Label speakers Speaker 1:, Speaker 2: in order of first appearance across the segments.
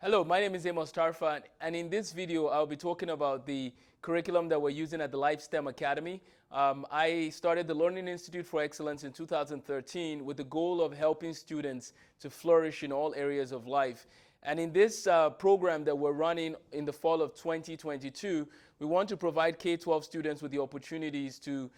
Speaker 1: Hello, my name is Amos Tarfa, and in this video, I'll be talking about the curriculum that we're using at the Life STEM Academy. I started the Learning Institute for Excellence in 2013 with the goal of helping students to flourish in all areas of life. And in this program that we're running in the fall of 2022, we want to provide K-12 students with the opportunities to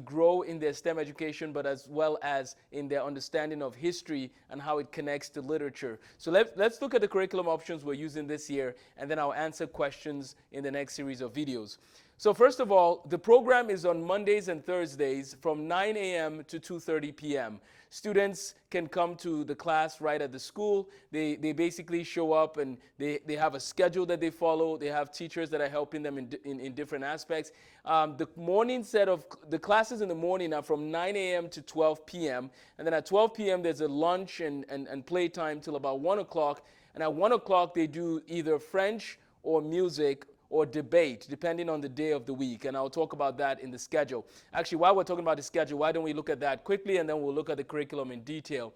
Speaker 1: grow in their STEM education, but as well as in their understanding of history and how it connects to literature. So let's look at the curriculum options we're using this year, and then I'll answer questions in the next series of videos. So first of all, the program is on Mondays and Thursdays from 9 a.m. to 2:30 p.m. Students can come to the class right at the school. They basically show up and they have a schedule that they follow. They have teachers that are helping them in different aspects. The morning set of the classes in the morning are from 9 a.m. to 12 p.m. And then at 12 p.m. there's a lunch and playtime till about 1 o'clock. And at 1 o'clock they do either French or music or debate, depending on the day of the week. And I'll talk about that in the schedule. Actually, while we're talking about the schedule, why don't we look at that quickly, and then we'll look at the curriculum in detail.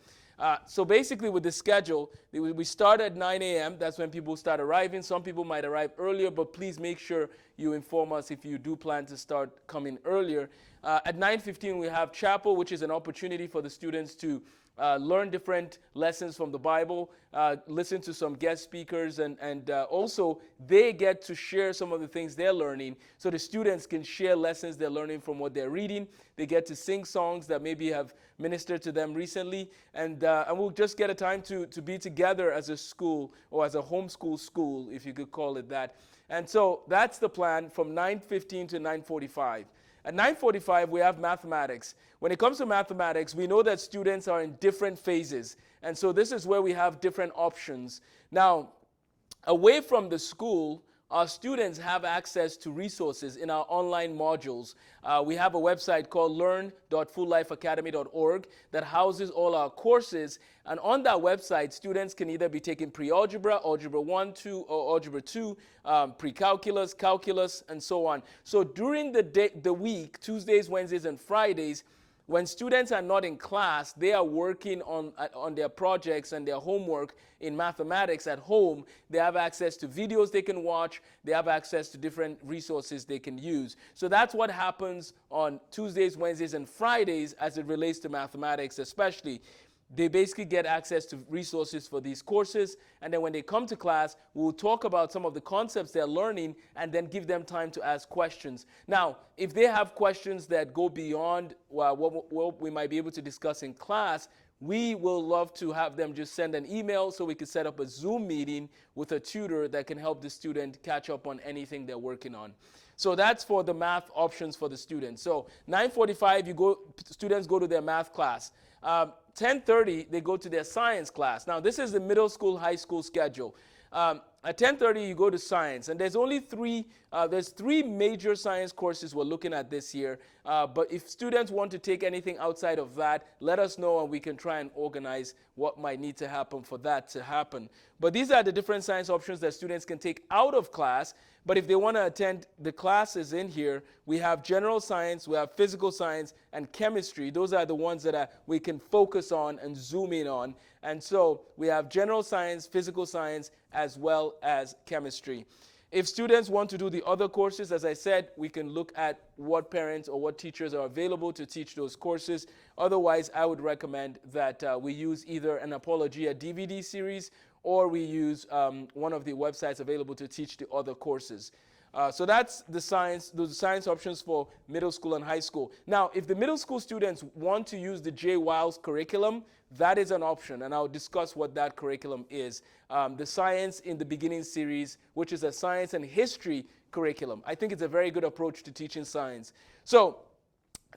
Speaker 1: So basically with the schedule, we start at 9 a.m. That's when people start arriving. Some people might arrive earlier, but please make sure you inform us if you do plan to start coming earlier. At 9:15, we have chapel, which is an opportunity for the students to learn different lessons from the Bible, listen to some guest speakers, and also they get to share some of the things they're learning, so the students can share lessons they're learning from what they're reading. They get to sing songs that maybe have ministered to them recently, and we'll just get a time to be together as a school, or as a homeschool school, if you could call it that. And so that's the plan from 9:15 to 9:45. At 9:45, we have mathematics. When it comes to mathematics, we know that students are in different phases. And so this is where we have different options. Now, away from the school, our students have access to resources in our online modules. We have a website called learn.fulllifeacademy.org that houses all our courses. And on that website, students can either be taking pre-algebra, algebra 1, 2, or algebra 2, pre-calculus, calculus, and so on. So during the week, Tuesdays, Wednesdays, and Fridays, when students are not in class, they are working on their projects and their homework in mathematics at home. They have access to videos they can watch. They have access to different resources they can use. So that's what happens on Tuesdays, Wednesdays, and Fridays as it relates to mathematics especially. They basically get access to resources for these courses, and then when they come to class, we'll talk about some of the concepts they're learning and then give them time to ask questions. Now, if they have questions that go beyond what we might be able to discuss in class, we will love to have them just send an email so we can set up a Zoom meeting with a tutor that can help the student catch up on anything they're working on. So that's for the math options for the students. So 9:45, students go to their math class. 10:30, they go to their science class. Now, this is the middle school, high school schedule. At 10:30, you go to science, and there's only three major science courses we're looking at this year. But if students want to take anything outside of that, let us know, and we can try and organize what might need to happen for that to happen. But these are the different science options that students can take out of class. But if they want to attend the classes in here, we have general science, we have physical science, and chemistry. Those are the ones that we can focus on and zoom in on. And so we have general science, physical science, as well as chemistry. If students want to do the other courses, as I said, we can look at what parents or what teachers are available to teach those courses. Otherwise, I would recommend that we use either an Apologia DVD series, or we use one of the websites available to teach the other courses. So that's those science options for middle school and high school. Now, if the middle school students want to use the J. Wiles curriculum, that is an option, and I'll discuss what that curriculum is. The Science in the Beginning series, which is a science and history curriculum. I think it's a very good approach to teaching science. So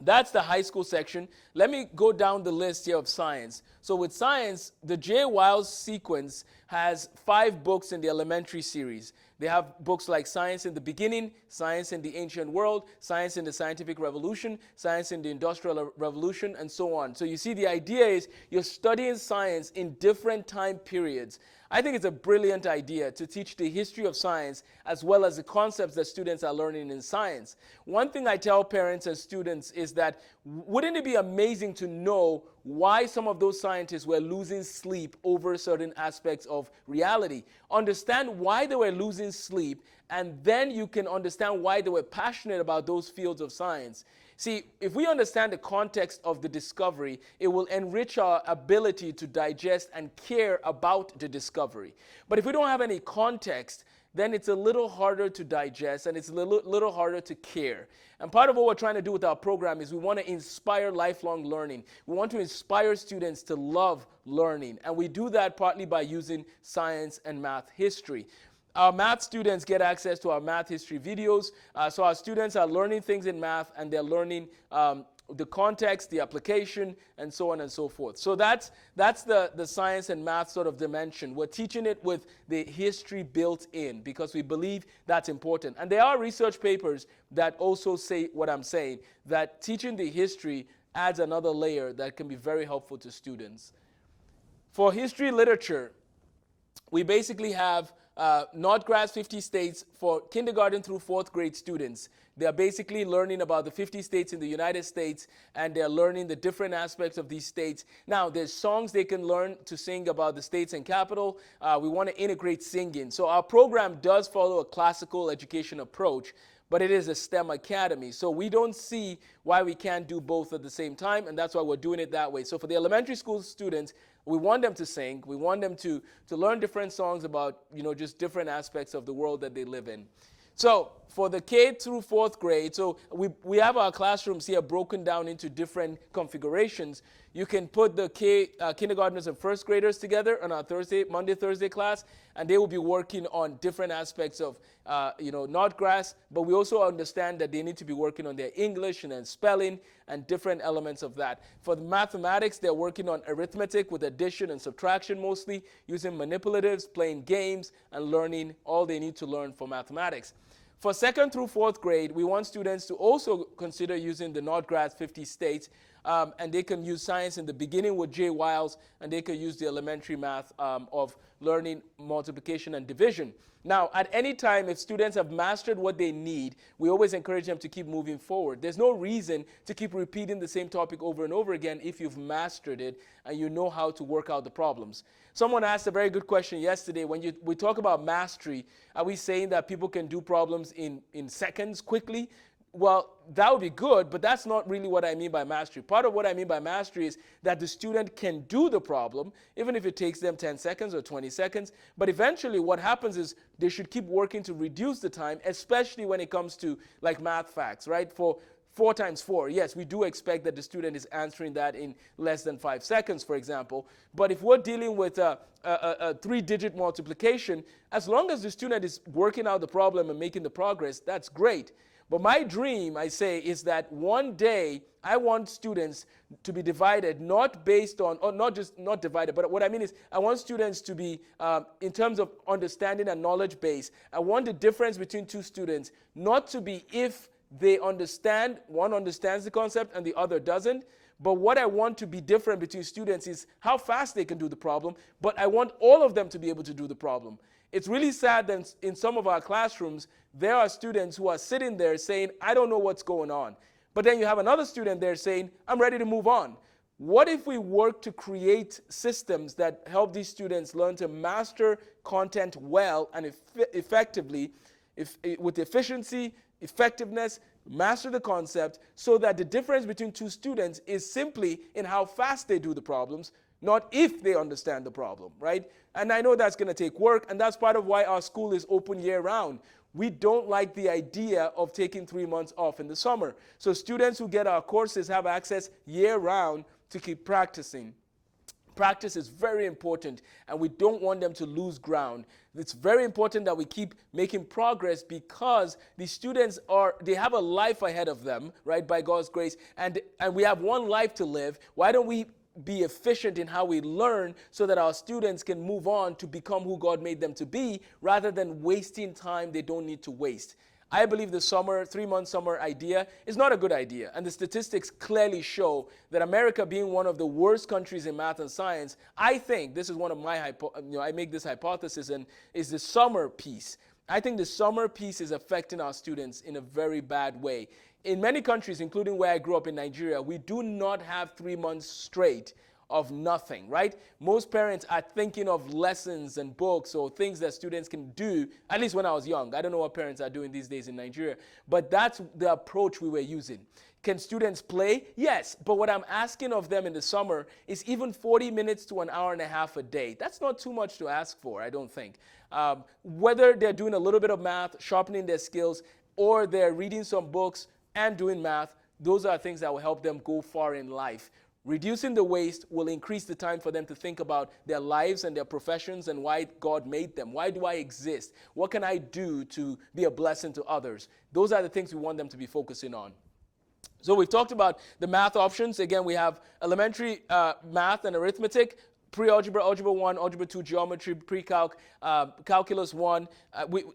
Speaker 1: that's the high school section. Let me go down the list here of science. So with science, the J. Wiles sequence has 5 books in the elementary series. They have books like Science in the Beginning, Science in the Ancient World, Science in the Scientific Revolution, Science in the Industrial Revolution, and so on. So you see, the idea is you're studying science in different time periods. I think it's a brilliant idea to teach the history of science as well as the concepts that students are learning in science. One thing I tell parents and students is that wouldn't it be amazing to know why some of those scientists were losing sleep over certain aspects of reality? Understand why they were losing sleep, and then you can understand why they were passionate about those fields of science. See, if we understand the context of the discovery, it will enrich our ability to digest and care about the discovery. But if we don't have any context, then it's a little harder to digest and it's a little harder to care. And part of what we're trying to do with our program is we want to inspire lifelong learning. We want to inspire students to love learning. And we do that partly by using science and math history. Our math students get access to our math history videos. So our students are learning things in math, and they're learning the context, the application, and so on and so forth. So that's the science and math sort of dimension. We're teaching it with the history built in because we believe that's important. And there are research papers that also say what I'm saying, that teaching the history adds another layer that can be very helpful to students. For history literature, we basically have Nordgrass 50 states for kindergarten through 4th grade students. They're basically learning about the 50 states in the United States, and they're learning the different aspects of these states. Now, there's songs they can learn to sing about the states and capital. We want to integrate singing. So our program does follow a classical education approach, but it is a STEM academy. So we don't see why we can't do both at the same time, and that's why we're doing it that way. So for the elementary school students, we want them to sing. We want them to learn different songs about, just different aspects of the world that they live in. So for the K through 4th grade, so we have our classrooms here broken down into different configurations. You can put the kindergartners and 1st graders together on our Monday, Thursday class, and they will be working on different aspects of, Nordgrass, but we also understand that they need to be working on their English and then spelling and different elements of that. For the mathematics, they're working on arithmetic with addition and subtraction mostly, using manipulatives, playing games, and learning all they need to learn for mathematics. For 2nd through 4th grade, we want students to also consider using the Nordgrass 50 states, and they can use science in the beginning with J. Wiles, and they can use the elementary math of learning multiplication and division. Now, at any time, if students have mastered what they need, we always encourage them to keep moving forward. There's no reason to keep repeating the same topic over and over again if you've mastered it and you know how to work out the problems. Someone asked a very good question yesterday. When we talk about mastery, are we saying that people can do problems in seconds quickly? Well, that would be good, but that's not really what I mean by mastery. Part of what I mean by mastery is that the student can do the problem, even if it takes them 10 seconds or 20 seconds. But eventually what happens is they should keep working to reduce the time, especially when it comes to like math facts, right? For 4 times 4, yes, we do expect that the student is answering that in less than 5 seconds, for example. But if we're dealing with a 3-digit multiplication, as long as the student is working out the problem and making the progress, that's great. But my dream, I say, is that one day I want students to be divided, not based on, or not divided, but what I mean is I want students to be, in terms of understanding and knowledge base, I want the difference between 2 students not to be if they understand, one understands the concept and the other doesn't. But what I want to be different between students is how fast they can do the problem, but I want all of them to be able to do the problem. It's really sad that in some of our classrooms, there are students who are sitting there saying, I don't know what's going on. But then you have another student there saying, I'm ready to move on. What if we work to create systems that help these students learn to master content well and effectively, with efficiency, effectiveness, master the concept, so that the difference between 2 students is simply in how fast they do the problems, not if they understand the problem, right? And I know that's going to take work, and that's part of why our school is open year-round. We don't like the idea of taking 3 months off in the summer. So students who get our courses have access year-round to keep practicing. Practice is very important, and we don't want them to lose ground. It's very important that we keep making progress because the students they have a life ahead of them, right, by God's grace, and we have one life to live. Why don't we be efficient in how we learn so that our students can move on to become who God made them to be rather than wasting time they don't need to waste? I believe the 3-month summer idea is not a good idea. And the statistics clearly show that America, being one of the worst countries in math and science, I think, this is one of my, I make this hypothesis, and is the summer piece. I think the summer piece is affecting our students in a very bad way. In many countries, including where I grew up in Nigeria, we do not have 3 months straight of nothing, right? Most parents are thinking of lessons and books or things that students can do, at least when I was young. I don't know what parents are doing these days in Nigeria, but that's the approach we were using. Can students play? Yes, but what I'm asking of them in the summer is even 40 minutes to an hour and a half a day. That's not too much to ask for, I don't think. Whether they're doing a little bit of math, sharpening their skills, or they're reading some books and doing math, those are things that will help them go far in life. Reducing the waste will increase the time for them to think about their lives and their professions and why God made them. Why do I exist? What can I do to be a blessing to others? Those are the things we want them to be focusing on. So we've talked about the math options. Again, we have elementary math and arithmetic, pre-algebra, algebra 1, algebra 2, geometry, pre-calc, calculus 1.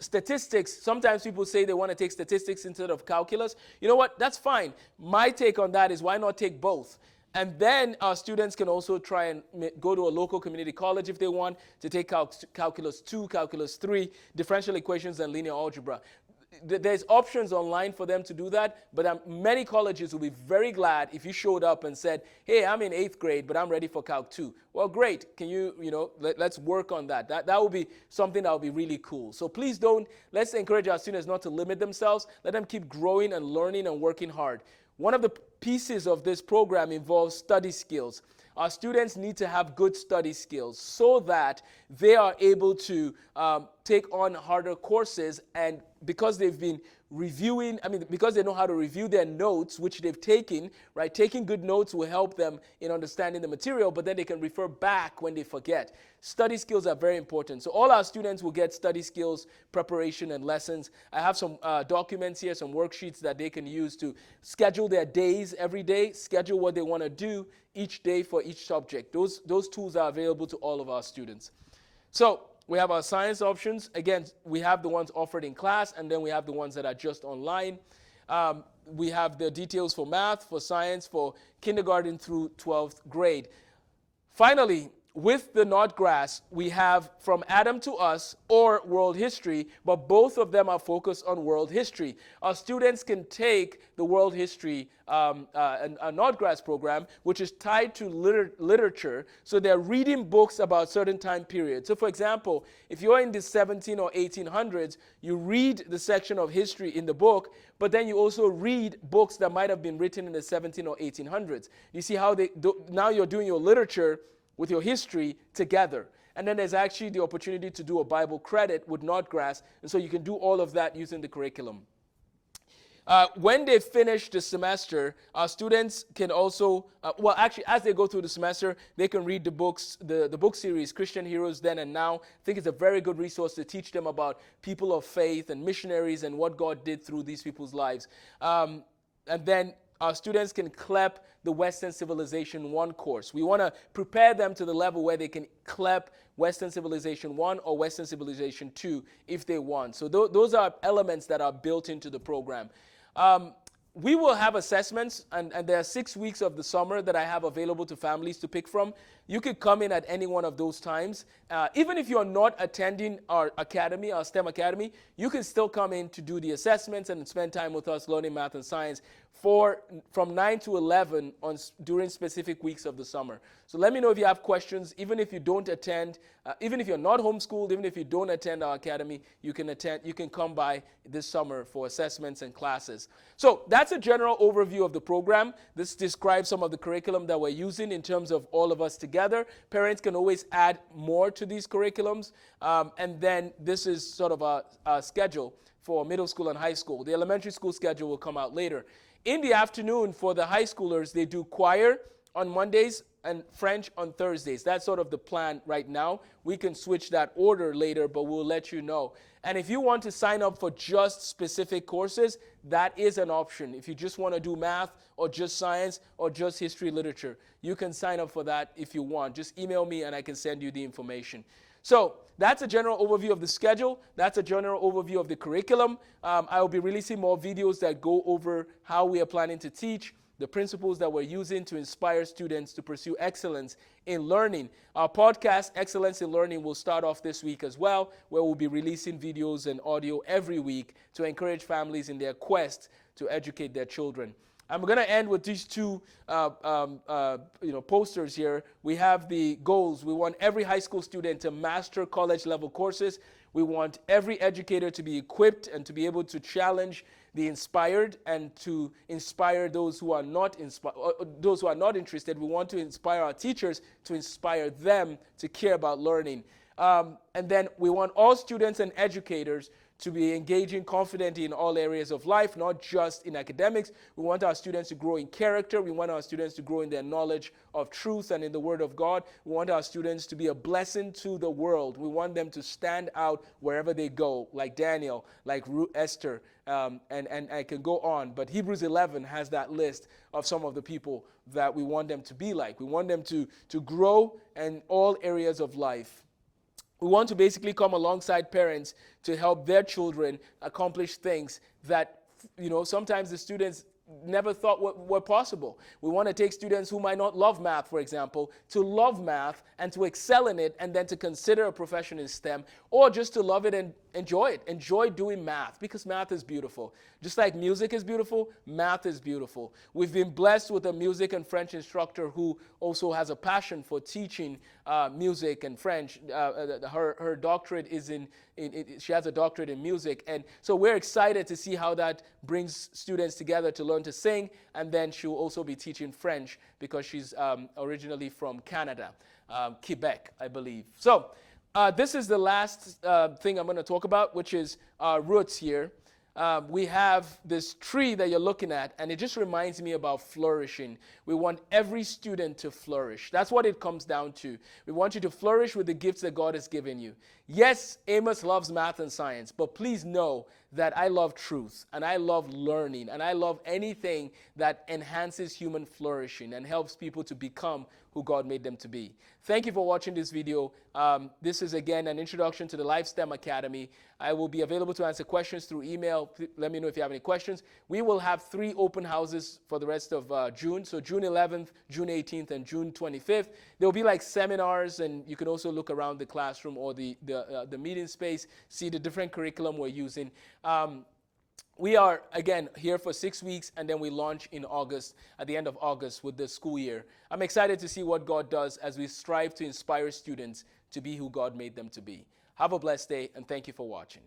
Speaker 1: Statistics, sometimes people say they want to take statistics instead of calculus. You know what? That's fine. My take on that is why not take both? And then our students can also try and go to a local community college if they want to take calculus 2, calculus 3, differential equations, and linear algebra. There's options online for them to do that, but many colleges will be very glad if you showed up and said, hey, I'm in 8th grade, but I'm ready for Calc 2. Well, great. Can let's work on that. That will be something that will be really cool. So please let's encourage our students not to limit themselves. Let them keep growing and learning and working hard. One of the pieces of this program involves study skills. Our students need to have good study skills so that they are able to take on harder courses, and because they've been because they know how to review their notes, which they've taken, right? Taking good notes will help them in understanding the material, but then they can refer back when they forget. Study skills are very important. So all our students will get study skills, preparation, and lessons. I have some documents here, some worksheets that they can use to schedule their days every day, schedule what they want to do each day for each subject. Those tools are available to all of our students. So we have our science options. Again, we have the ones offered in class, and then we have the ones that are just online. We have the details for math, for science, for kindergarten through 12th grade. Finally, with the Notgrass, we have From Adam to Us or World History, but both of them are focused on world history. Our students can take the world history a Notgrass program, which is tied to literature, so they're reading books about certain time periods. So for example, if you're in the 17 or 1800s, you read the section of history in the book, but then you also read books that might have been written in the 17 or 1800s. You see how now you're doing your literature with your history together. And then there's actually the opportunity to do a Bible credit with Notgrass, and so you can do all of that using the curriculum. When they finish the semester, our students can also, as they go through the semester, they can read the books, the book series, Christian Heroes Then and Now. I think it's a very good resource to teach them about people of faith and missionaries and what God did through these people's lives. And then our students can CLEP the Western Civilization 1 course. We want to prepare them to the level where they can CLEP Western Civilization 1 or Western Civilization 2 if they want. So those are elements that are built into the program. We will have assessments, and there are 6 weeks of the summer that I have available to families to pick from. You could come in at any one of those times. Even if you're not attending our academy, our STEM academy, you can still come in to do the assessments and spend time with us learning math and science from 9 to 11 during specific weeks of the summer. So let me know if you have questions. Even if you don't attend, even if you're not homeschooled, even if you don't attend our academy, you can come by this summer for assessments and classes. So that's a general overview of the program. This describes some of the curriculum that we're using in terms of all of us together. Parents can always add more to these curriculums. And then this is sort of a schedule for middle school and high school. The elementary school schedule will come out later. In the afternoon, for the high schoolers, they do choir on Mondays and French on Thursdays. That's sort of the plan right now. We can switch that order later, but we'll let you know. And if you want to sign up for just specific courses, that is an option. If you just want to do math or just science or just history literature, you can sign up for that if you want. Just email me and I can send you the information. So that's a general overview of the schedule. That's a general overview of the curriculum. I will be releasing more videos that go over how we are planning to teach, the principles that we're using to inspire students to pursue excellence in learning. Our podcast, Excellence in Learning, will start off this week as well, where we'll be releasing videos and audio every week to encourage families in their quest to educate their children. I'm going to end with these two posters here. We have the goals. We want every high school student to master college-level courses. We want every educator to be equipped and to be able to challenge the inspired and to inspire those who are not interested. We want to inspire our teachers to inspire them to care about learning. And then we want all students and educators to be engaging confidently in all areas of life, not just in academics. We want our students to grow in character. We want our students to grow in their knowledge of truth and in the Word of God. We want our students to be a blessing to the world. We want them to stand out wherever they go, like Daniel, like Esther, and I can go on. But Hebrews 11 has that list of some of the people that we want them to be like. We want them to grow in all areas of life. We want to basically come alongside parents to help their children accomplish things that, sometimes the students never thought were possible. We want to take students who might not love math, for example, to love math and to excel in it, and then to consider a profession in STEM, or just to love it and enjoy it. Enjoy doing math, because math is beautiful. Just like music is beautiful, math is beautiful. We've been blessed with a music and French instructor who also has a passion for teaching music and French. Her doctorate is she has a doctorate in music. And so we're excited to see how that brings students together to learn to sing. And then she'll also be teaching French because she's originally from Canada, Quebec, I believe. So this is the last thing I'm going to talk about, which is our roots here. We have this tree that you're looking at, and it just reminds me about flourishing. We want every student to flourish. That's what it comes down to. We want you to flourish with the gifts that God has given you. Yes, Amos loves math and science, but please know that I love truth, and I love learning, and I love anything that enhances human flourishing and helps people to become who God made them to be. Thank you for watching this video. This is, again, an introduction to the Life STEM Academy. I will be available to answer questions through email. Let me know if you have any questions. We will have 3 open houses for the rest of June. So June 11th, June 18th, and June 25th. There will be like seminars, and you can also look around the classroom or the meeting space, see the different curriculum we're using. We are, again, here for 6 weeks, and then we launch in August, at the end of August, with the school year. I'm excited to see what God does as we strive to inspire students to be who God made them to be. Have a blessed day, and thank you for watching.